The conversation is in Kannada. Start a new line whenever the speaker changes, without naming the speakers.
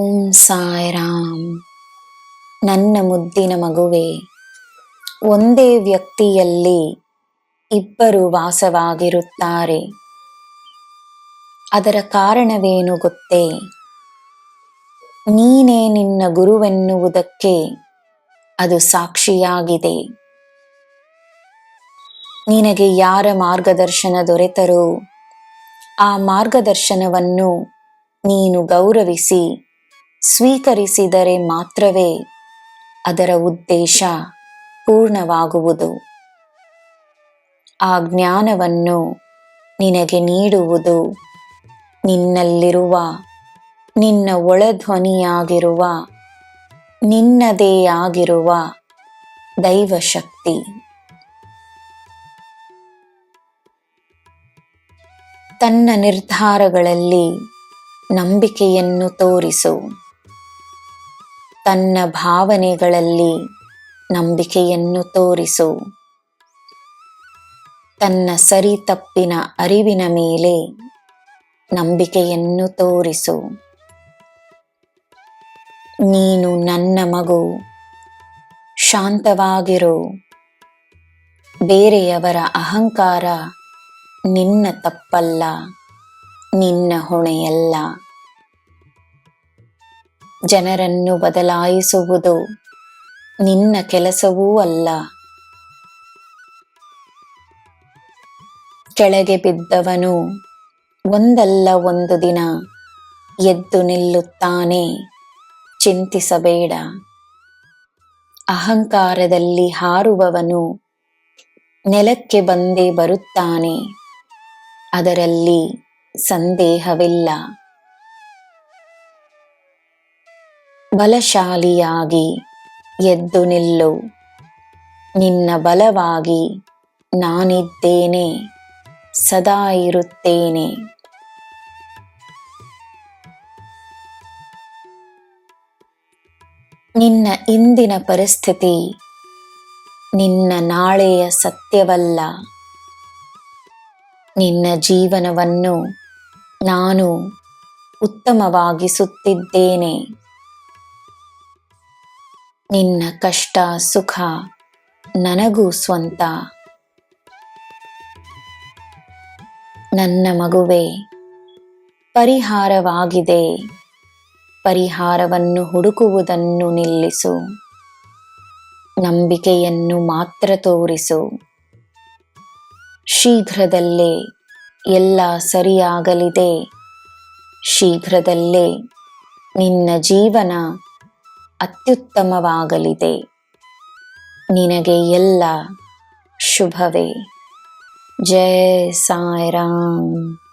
ಓಂ ಸಾಯಿರಾಮ್. ನನ್ನ ಮುದ್ದಿನ ಮಗುವೆ, ಒಂದೇ ವ್ಯಕ್ತಿಯಲ್ಲಿ ಇಬ್ಬರು ವಾಸವಾಗಿರುತ್ತಾರೆ. ಅದರ ಕಾರಣವೇನು ಗೊತ್ತೇ? ನೀನೇ ನಿನ್ನ ಗುರುವೆನ್ನುವುದಕ್ಕೆ ಅದು ಸಾಕ್ಷಿಯಾಗಿದೆ. ನಿನಗೆ ಯಾರ ಮಾರ್ಗದರ್ಶನ ದೊರೆತರೂ ಆ ಮಾರ್ಗದರ್ಶನವನ್ನು ನೀನು ಗೌರವಿಸಿ ಸ್ವೀಕರಿಸಿದರೆ ಮಾತ್ರವೇ ಅದರ ಉದ್ದೇಶ ಪೂರ್ಣವಾಗುವುದು. ಆ ಜ್ಞಾನವನ್ನು ನಿನಗೆ ನೀಡುವುದು ನಿನ್ನಲ್ಲಿರುವ, ನಿನ್ನ ಒಳಧ್ವನಿಯಾಗಿರುವ, ನಿನ್ನದೇ ಆಗಿರುವ ದೈವಶಕ್ತಿ. ತನ್ನ ನಿರ್ಧಾರಗಳಲ್ಲಿ ನಂಬಿಕೆಯನ್ನು ತೋರಿಸು. ತನ್ನ ಭಾವನೆಗಳಲ್ಲಿ ನಂಬಿಕೆಯನ್ನು ತೋರಿಸು. ತನ್ನ ಸರಿ ತಪ್ಪಿನ ಅರಿವಿನ ಮೇಲೆ ನಂಬಿಕೆಯನ್ನು ತೋರಿಸು. ನೀನು ನನ್ನ ಮಗು, ಶಾಂತವಾಗಿರು. ಬೇರೆಯವರ ಅಹಂಕಾರ ನಿನ್ನ ತಪ್ಪಲ್ಲ, ನಿನ್ನ ಹೊಣೆಯಲ್ಲ. ಜನರನ್ನು ಬದಲಾಯಿಸುವುದು ನಿನ್ನ ಕೆಲಸವೂ ಅಲ್ಲ. ಕೆಳಗೆ ಬಿದ್ದವನು ಒಂದಲ್ಲ ಒಂದು ದಿನ ಎದ್ದು ನಿಲ್ಲುತ್ತಾನೆ, ಚಿಂತಿಸಬೇಡ. ಅಹಂಕಾರದಲ್ಲಿ ಹಾರುವವನು ನೆಲಕ್ಕೆ ಬಂದೇ ಬರುತ್ತಾನೆ, ಅದರಲ್ಲಿ ಸಂದೇಹವಿಲ್ಲ. ಬಲಶಾಲಿಯಾಗಿ ಎದ್ದು ನಿಲ್ಲು. ನಿನ್ನ ಬಲವಾಗಿ ನಾನಿದ್ದೇನೆ, ಸದಾ ಇರುತ್ತೇನೆ. ನಿನ್ನ ಇಂದಿನ ಪರಿಸ್ಥಿತಿ ನಿನ್ನ ನಾಳೆಯ ಸತ್ಯವಲ್ಲ. ನಿನ್ನ ಜೀವನವನ್ನು ನಾನು ಉತ್ತಮವಾಗಿಸುತ್ತಿದ್ದೇನೆ. ನಿನ್ನ ಕಷ್ಟ ಸುಖ ನನಗೂ ಸ್ವಂತ. ನನ್ನ ಮಗುವೆ, ಪರಿಹಾರವಾಗಿದೆ. ಪರಿಹಾರವನ್ನು ಹುಡುಕುವುದನ್ನು ನಿಲ್ಲಿಸು. ನಂಬಿಕೆಯನ್ನು ಮಾತ್ರ ತೋರಿಸು. ಶೀಘ್ರದಲ್ಲೇ ಎಲ್ಲ ಸರಿಯಾಗಲಿದೆ. ಶೀಘ್ರದಲ್ಲೇ ನಿನ್ನ ಜೀವನ ಅತ್ಯುತ್ತಮವಾಗಲಿದೆ. ನಿನಗೆ ಎಲ್ಲ ಶುಭವೇ. ಜೈ ಸಾಯಿರಾಮ್.